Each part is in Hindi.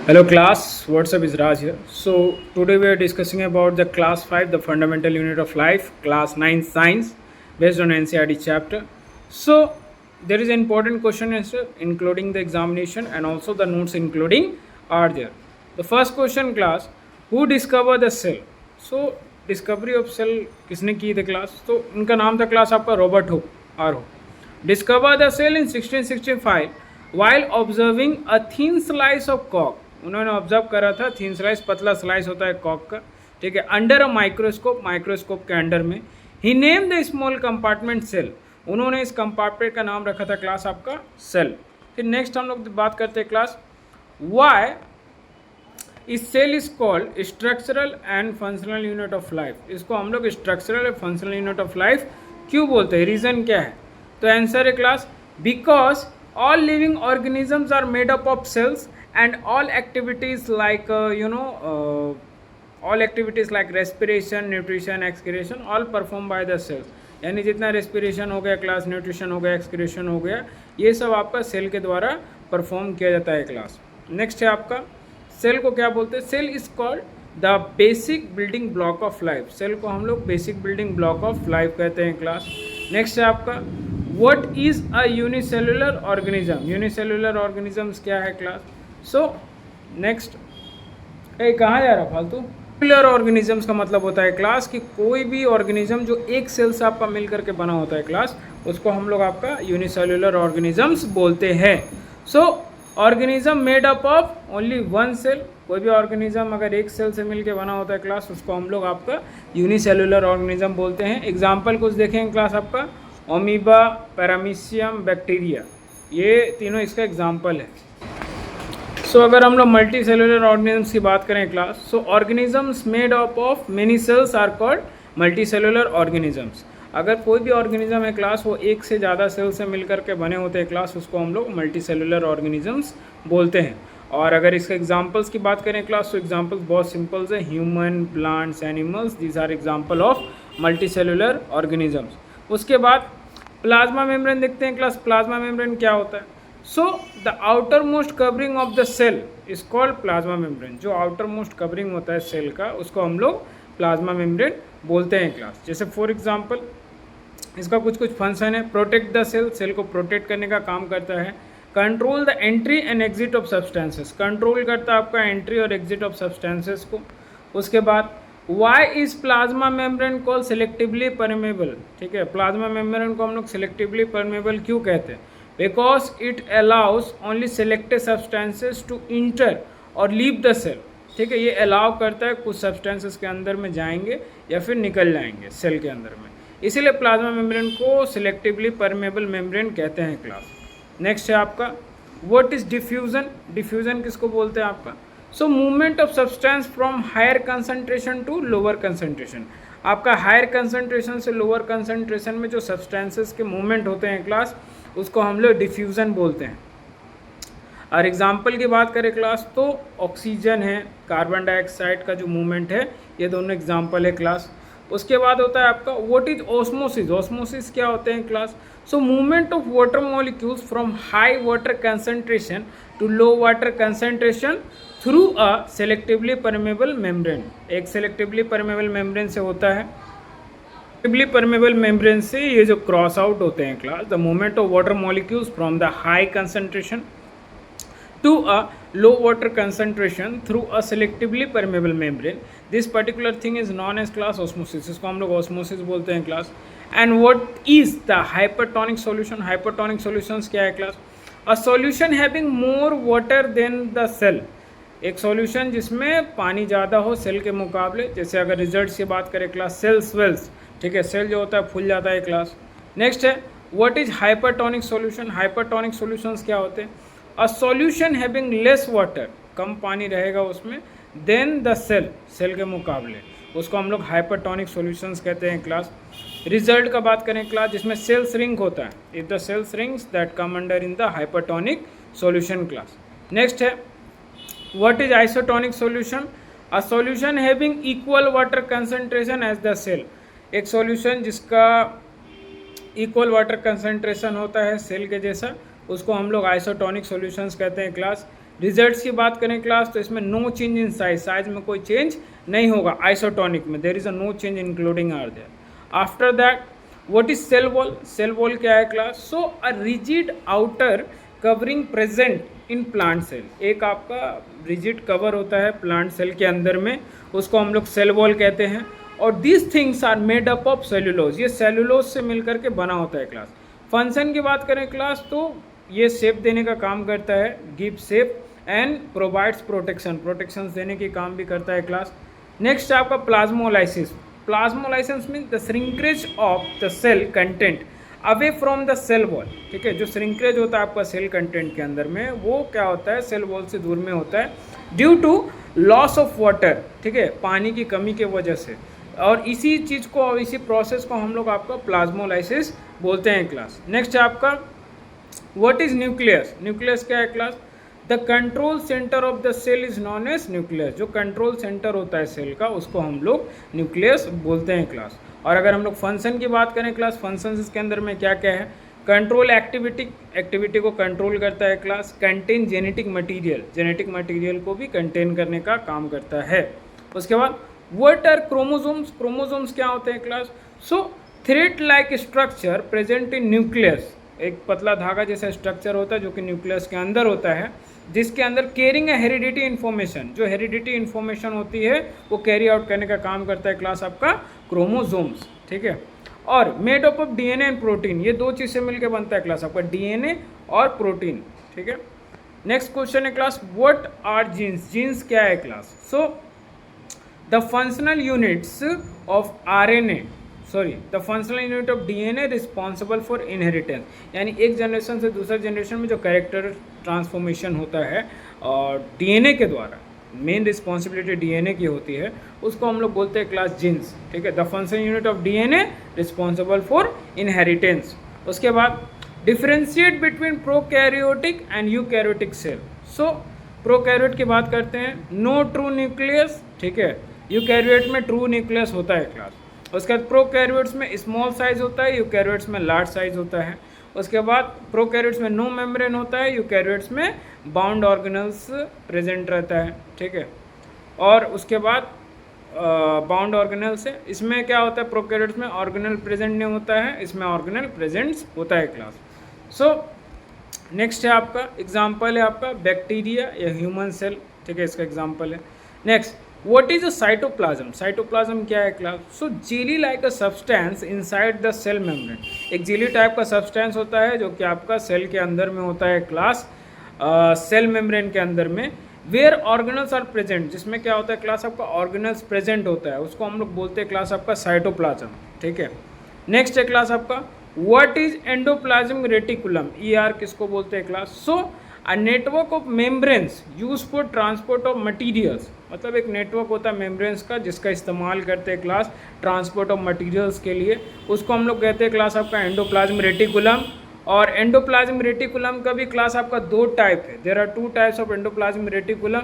Hello class, what's up, is Raj here. So today we are discussing about the class 5, the fundamental unit of life, class 9 science based on NCERT chapter. So there is an important question answer including the examination and also the notes including are there. The first question class, who discovered the cell? So discovery of cell किसने की थी class? तो उनका नाम था class आपका Robert Hooke, R Hooke. Discover the cell in 1665 while observing a thin slice of cork. उन्होंने ऑब्जर्व करा था थिन स्लाइस, पतला स्लाइस होता है कॉक का, ठीक है, अंडर अ माइक्रोस्कोप, माइक्रोस्कोप के अंडर में. He name the small compartment cell. उन्होंने इस कंपार्टमेंट का नाम रखा था क्लास आपका सेल. फिर नेक्स्ट हम लोग बात करते हैं class why is cell is called structural and functional unit of life. इसको हम लोग structural and functional unit of life क्यों बोलते हैं, रीज़न क्या है? तो आंसर है class because all living organisms are made up of cells and all activities like all activities like respiration, nutrition, excretion all performed by the cells. यानी जितना respiration हो गया क्लास, न्यूट्रिशन हो गया, एक्सक्रीशन हो गया, ये सब आपका सेल के द्वारा परफॉर्म किया जाता है क्लास. नेक्स्ट है आपका सेल को क्या बोलते हैं? Cell is called the basic building block of life. Cell को हम लोग basic building block of life कहते हैं क्लास. नेक्स्ट है आपका What is a unicellular organism? Unicellular organisms क्या है क्लास? सो नेक्स्ट, कहाँ जा रहा फालतू? सेलुलर ऑर्गेनिजम्स का मतलब होता है क्लास कि कोई भी ऑर्गेनिज्म जो एक सेल से आपका मिल करके बना होता है क्लास, उसको हम लोग आपका यूनिसेलुलर ऑर्गेनिजम्स बोलते हैं. So organism made up of only one cell. कोई भी ऑर्गेनिज्म अगर एक सेल से मिल के बना होता है क्लास, उसको हम लोग आपका यूनिसेलुलर ऑर्गेनिज्म बोलते हैं. एग्जाम्पल कुछ देखेंगे क्लास आपका ओमीबा, पैरामीशियम, बैक्टीरिया, ये तीनों इसका एग्जाम्पल है. सो अगर हम लोग मल्टी सेलुलर ऑर्गेनिजम्स की बात करें class, so organisms made up of many cells are called multi cellular organisms. अगर कोई भी ऑर्गेनिज्म है क्लास वो एक से ज़्यादा सेल से मिल करके बने होते हैं क्लास, उसको हम लोग मल्टी सेलुलर ऑर्गेनिजम्स बोलते हैं. और अगर इसके एग्जाम्पल्स की बात करें क्लास, तो एग्जाम्पल्स बहुत सिंपल्स है. Human, plants, animals, these are example of multi cellular organisms. उसके बाद प्लाज्मा मेम्ब्रेन देखते हैं क्लास. प्लाज्मा मेम्ब्रेन क्या होता है? So the outer most covering of the cell is called plasma membrane. जो आउटर मोस्ट कवरिंग होता है सेल का, उसको हम लोग प्लाज्मा मेम्ब्रेन बोलते हैं क्लास. जैसे फॉर एग्जांपल इसका कुछ फंक्शन है. प्रोटेक्ट द सेल, सेल को प्रोटेक्ट करने का काम करता है. Control the entry and exit of substances, control करता है आपका एंट्री और एग्जिट ऑफ सब्सटेंसेस को. उसके बाद why is plasma membrane call selectively permeable. ठीक है, प्लाज्मा मेम्ब्रेन को हम लोग सेलेक्टिवली परमेबल क्यों कहते हैं? Because it allows only selected substances to enter और लीव द सेल. ठीक है, ये अलाउ करता है कुछ सब्सटेंसेस के अंदर में जाएंगे या फिर निकल जाएंगे सेल के अंदर में, इसीलिए प्लाज्मा मेम्ब्रेन को सेलेक्टिवली परमेबल मेम्ब्रेन कहते हैं क्लास. नेक्स्ट है आपका व्हाट इज डिफ्यूजन. डिफ्यूजन किसको बोलते हैं आपका? So movement of substance from higher concentration to lower concentration. आपका हायर कंसंट्रेशन से लोअर कंसंट्रेशन में जो सब्सटेंसेस के मूवमेंट होते हैं क्लास, उसको हम लोग डिफ्यूज़न बोलते हैं. और एग्जांपल की बात करें क्लास, तो ऑक्सीजन है, कार्बन डाइऑक्साइड का जो मूवमेंट है, ये दोनों एग्जांपल है क्लास. उसके बाद होता है आपका व्हाट इज ऑस्मोसिस. ऑस्मोसिस क्या होते हैं class? So movement of water molecules from high water concentration to low water concentration through a selectively permeable membrane. एक सेलेक्टिवली परमेबल मेम्ब्रेन से होता है. सेलेक्टिवली परमेबल मेम्ब्रेन से ये जो क्रॉस आउट होते हैं class, the movement of water molecules from the high concentration to a low water concentration through a selectively permeable membrane. This particular thing is known as class osmosis. इसको हम लोग osmosis बोलते हैं class. And what is the hypertonic solution? Hypertonic solutions क्या है class? A solution having more water than the cell. एक सॉल्यूशन जिसमें पानी ज़्यादा हो सेल के मुकाबले. जैसे अगर रिजल्ट की बात करें क्लास, सेल स्वेल्स. ठीक है, सेल जो होता है फूल जाता है क्लास. नेक्स्ट है what is hypertonic solution. Hypertonic solutions क्या होते हैं? A solution having less water, कम पानी रहेगा उसमें, देन द सेल, सेल के मुकाबले, उसको हम लोग हाइपरटोनिक सॉल्यूशंस कहते हैं क्लास. रिजल्ट का बात करें क्लास, जिसमें सेल श्रिंक होता है, if the cell shrinks that come under in the hypertonic solution class. Next है what is isotonic solution. A solution having equal water concentration as the cell. एक सॉल्यूशन जिसका इक्वल वाटर कंसंट्रेशन होता है सेल के जैसा, उसको हम लोग आइसोटोनिक सॉल्यूशंस कहते हैं क्लास. रिजल्ट्स की बात करें क्लास तो इसमें no change in size, size में कोई चेंज नहीं होगा। आइसोटोनिक में there is a no change including are there. After that what is cell wall, cell wall क्या है class? So a rigid outer covering present in plant cell, एक आपका रिजिड कवर होता है प्लांट सेल के अंदर में, उसको हम लोग सेल वॉल कहते हैं। और this things are made up of cellulose, ये सेलुलोज से मिलकर के बना होता है क्लास। फंक्शन की बात करें क्लास तो ये शेप देने का काम करता है, give shape and provides protection, protection देने के काम भी करता है क्लास। नेक्स्ट है आपका plasmolysis, plasmolysis mean the shrinkage of the cell content away from the cell wall, ठीक है। जो श्रिंक्रेज होता है आपका सेल कंटेंट के अंदर में, वो क्या होता है, सेल वॉल से दूर में होता है due to loss of water, ठीक है, पानी की कमी के वजह से। और इसी चीज़ को और इसी प्रोसेस को हम लोग आपका प्लाज्मोलाइसिस बोलते हैं क्लास। नेक्स्ट है आपका व्हाट इज न्यूक्लियस, न्यूक्लियस क्या है class? The control centre of the cell is known as nucleus, जो कंट्रोल सेंटर होता है सेल का उसको हम लोग न्यूक्लियस बोलते हैं क्लास। और अगर हम लोग फंक्शन की बात करें क्लास, फंक्शन इसके अंदर में क्या क्या है? कंट्रोल एक्टिविटी, एक्टिविटी को कंट्रोल करता है class. Contain genetic material, genetic material को भी कंटेन करने का काम करता है। उसके बाद व्हाट आर क्रोमोसोम्स, क्रोमोसोम्स क्या होते हैं class? So thread like structure present in nucleus, एक पतला धागा जैसा स्ट्रक्चर होता है जो कि न्यूक्लियस के अंदर होता है, जिसके अंदर कैरिंग हेरिडिटी इन्फॉर्मेशन, जो हेरिडिटी इन्फॉर्मेशन होती है वो कैरी आउट करने का काम करता है क्लास आपका क्रोमोसोम्स, ठीक है। और made up of DNA and protein, ये दो चीज़ से मिलकर बनता है क्लास आपका डीएनए और प्रोटीन, ठीक है। नेक्स्ट क्वेश्चन है class what are genes, genes क्या है class? So the functional units of RNA, sorry the functional unit of DNA responsible for inheritance, यानी एक जनरेशन से दूसरे जनरेशन में जो कैरेक्टर ट्रांसफॉर्मेशन होता है और डीएनए के द्वारा, मेन रिस्पॉन्सिबिलिटी डीएनए की होती है, उसको हम लोग बोलते हैं क्लास जीन्स, ठीक है। The functional unit of DNA responsible for inheritance. उसके बाद differentiate between prokaryotic and eukaryotic cell. So prokaryote की बात करते हैं, नो ट्रू न्यूक्लियस, ठीक है, यूकैरियोट में ट्रू न्यूक्लियस होता है क्लास। उसके बाद प्रोकैरियोट्स में स्मॉल साइज होता है, यूकैरियोट्स में लार्ज साइज होता है। उसके बाद प्रोकैरियोट्स में नो मेम्ब्रेन होता है, यूकैरियोट्स में बाउंड ऑर्गेनल्स प्रेजेंट रहता है, ठीक है। और उसके बाद बाउंड ऑर्गेनल्स है, इसमें क्या होता है, प्रोकैरियोट्स में ऑर्गेनल प्रेजेंट नहीं होता है, इसमें ऑर्गेनल प्रेजेंट्स होता है क्लास। सो नेक्स्ट है आपका एग्जाम्पल है आपका बैक्टीरिया या ह्यूमन सेल, ठीक है, इसका एग्जाम्पल है। Next what is a cytoplasm, cytoplasm क्या है class? So jelly like a substance inside the cell membrane, एक जेली टाइप का सब्सटेंस होता है जो कि आपका सेल के अंदर में होता है क्लास, सेल मेम्ब्रेन के अंदर में, वेयर ऑर्गेनल्स आर प्रेजेंट, जिसमें क्या होता है क्लास आपका ऑर्गेनल्स प्रेजेंट होता है, उसको हम लोग बोलते हैं क्लास आपका साइटोप्लाज्म, ठीक है। नेक्स्ट है क्लास आपका what is endoplasmic reticulum, ER किसको बोलते हैं class? So a network of membranes use for transport of materials, मतलब एक नेटवर्क होता है मेम्ब्रेन्स का जिसका इस्तेमाल करते हैं क्लास ट्रांसपोर्ट ऑफ मटीरियल्स के लिए, उसको हम लोग कहते हैं क्लास आपका एंडोप्लाज्मिक रेटिकुलम। और एंडोप्लाज्मिक रेटिकुलम का भी क्लास आपका दो टाइप है, there are two types of endoplasmic reticulum.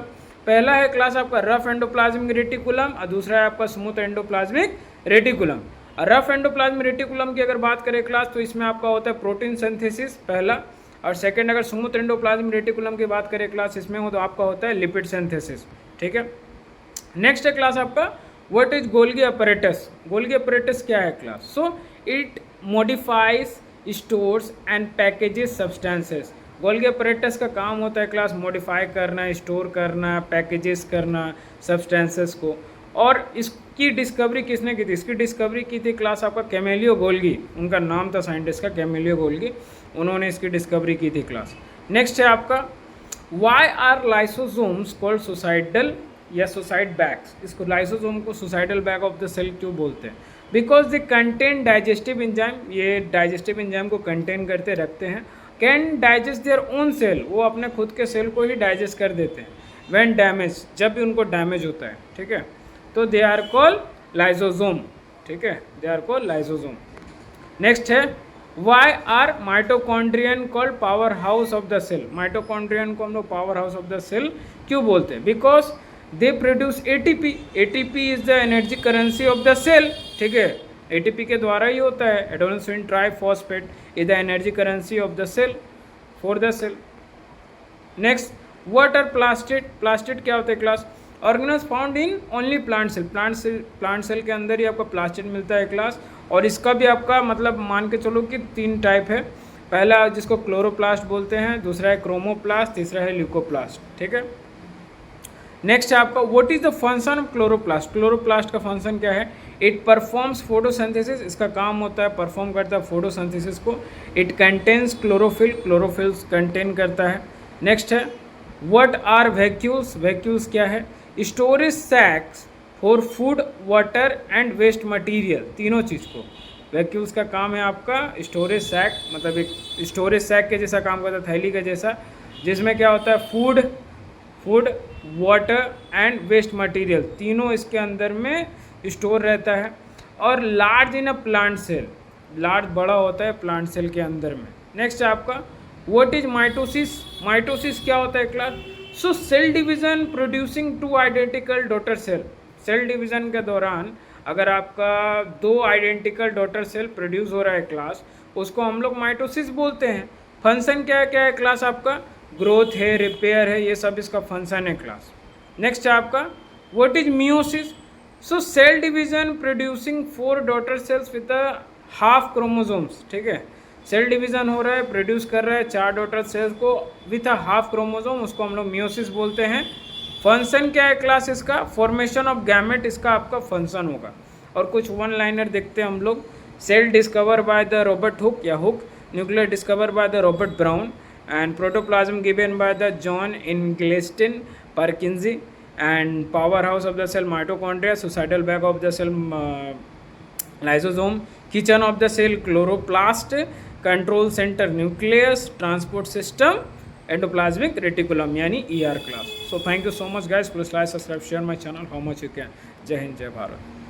पहला है क्लास आपका रफ एंडोप्लाज्मिक रेटिकुलम और दूसरा है आपका smooth endoplasmic reticulum. Rough endoplasmic reticulum की अगर बात करें क्लास तो इसमें आपका होता है प्रोटीन सिंथेसिस पहला, और सेकंड अगर स्मूथ एंडोप्लाज्मिक रेटिकुलम की बात करें क्लास इसमें हो तो आपका होता है लिपिड सिंथेसिस, ठीक है। नेक्स्ट है क्लास आपका what is Golgi apparatus, Golgi apparatus क्या है class? So it modifies stores and packages substances, Golgi apparatus का काम होता है क्लास मॉडिफाई करना, स्टोर करना, पैकेजेस करना सब्सटेंसेस को। और इसकी डिस्कवरी किसने की थी? इसकी डिस्कवरी की थी क्लास आपका कैमेलियो गोल्गी, उनका नाम था साइंटिस्ट का कैमेलियो गोल्गी, उन्होंने इसकी डिस्कवरी की थी क्लास। नेक्स्ट है आपका why are lysosomes called suicidal या सुसाइड बैग्स, इसको लाइसोसोम को suicidal bag of the cell क्यों बोलते हैं? Because they contain digestive enzyme, ये डाइजेस्टिव एंजाइम को कंटेन करते रखते हैं। Can digest their own cell, वो अपने खुद के सेल को ही डाइजेस्ट कर देते हैं। व्हेन डैमेज, जब भी उनको डैमेज होता है, ठीक है, तो दे आर कॉल्ड लाइसोसोम, ठीक है, they are called lysosome. Next है why are mitochondrion called power house of the cell, mitochondrion को हम लोग power house of the cell क्यों बोलते हैं? Because they produce ATP, ATP is the energy currency of the cell, ठीक है, एटीपी के द्वारा ही होता है, adenosine triphosphate is the energy currency of the cell for the cell. Next what are plastid? Plastid क्या होता है class? Organelles found in only plant cell. Plant cell के अंदर ही आपका प्लास्टिड मिलता है क्लास। और इसका भी आपका मतलब मान के चलो कि 3 टाइप है। पहला जिसको क्लोरोप्लास्ट बोलते हैं, दूसरा है क्रोमोप्लास्ट, तीसरा है ल्यूकोप्लास्ट। ठीक है, नेक्स्ट है आपका what is the function of chloroplast? Chloroplast का फंक्शन क्या है? It performs photosynthesis. इसका काम होता है, परफॉर्म करता है फोटोसिंथेसिस को। It contains chlorophyll. Chlorophylls contain करता है। नेक्स्ट है व्हाट आर वैक्यूल्स? वैक्यूल्स क्या है? Storage sacs for food, water and waste material. तीनों चीज़ को वैक्यूल्स का काम है आपका स्टोरेज सैक, मतलब एक स्टोरेज सैक के जैसा काम करता है, थैली के जैसा, जिसमें क्या होता है food, water and waste material, तीनों इसके अंदर में स्टोर रहता है। और large in a plant cell, large बड़ा होता है प्लांट सेल के अंदर में। नेक्स्ट है आपका व्हाट इज माइटोसिस? माइटोसिस क्या होता है class? So cell division producing 2 identical daughter cell. Cell division के दौरान अगर आपका 2 आइडेंटिकल डॉटर सेल प्रोड्यूस हो रहा है क्लास, उसको हम लोग माइटोसिस बोलते हैं। फंक्शन क्या है क्लास आपका? ग्रोथ है, रिपेयर है, ये सब इसका फंक्शन है क्लास। नेक्स्ट है आपका what is meiosis? So cell division producing 4 daughter cells with a half chromosomes. ठीक है, सेल डिवीजन हो रहा है, प्रोड्यूस कर रहा है 4 डॉटर सेल्स को विथ अ हाफ क्रोमोसोम, उसको हम लोग मियोसिस बोलते हैं। फंक्शन क्या है क्लास इसका? फॉर्मेशन ऑफ गैमेट इसका आपका फंक्शन होगा। और कुछ 1 लाइनर देखते हैं हम लोग। Cell discover by the Robert Hooke या Hooke, nuclear discover by the Robert Brown, and protoplasm given by the John Ingleston Perkinsey, and powerhouse of the cell mitochondria, suicidal bag of the cell lysosome, kitchen of the cell chloroplast, control center nucleus, transport system endoplasmic reticulum यानी ER class. So thank you so much guys, please like, subscribe, share my channel how much you can. जय हिंद, जय भारत.